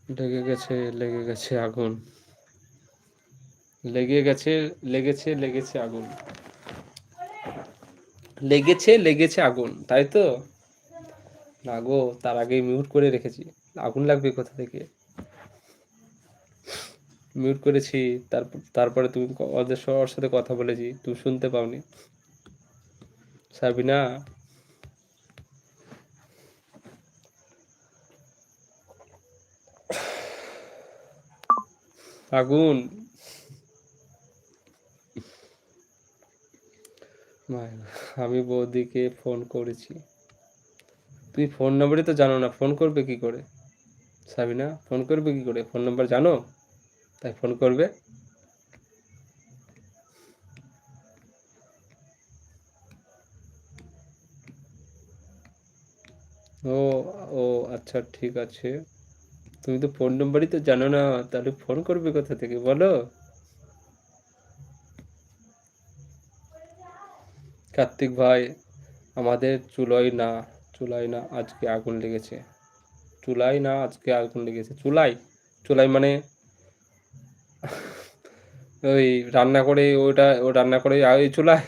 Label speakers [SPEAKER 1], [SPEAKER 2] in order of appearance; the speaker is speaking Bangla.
[SPEAKER 1] লেগে গেছে আগুন। লেগেছে আগুন। লেগেছে আগুন, তাই তো? না গো, তার আগেই মিউট করে রেখেছি। আগুন লাগবে কোথা থেকে? মিউট করেছি, তারপরে তুমি ওদের সবার সাথে কথা বলেছি, তুমি শুনতে পাওনি। সাবিনা, আগুন। আমি বৌদিকে ফোন করেছি। তুমি ফোন নাম্বারই তো জানো না, ফোন করবে কি করে? সাবিনা, ফোন করবে কি করে? ফোন নাম্বার জানো, তাই ফোন করবে? ও, ও আচ্ছা, ঠিক আছে। তুমি তো ফোন নাম্বারই তো জানো না, তাহলে ফোন করবে কোথা থেকে বলো? কার্তিক ভাই, আমাদের চুলায় না আজকে আগুন লেগেছে। চুলায় না আজকে আগুন লেগেছে। চুলায়, চুলায় মানে ওই রান্না করে, ওটা ও রান্না করে ওই চুলায়।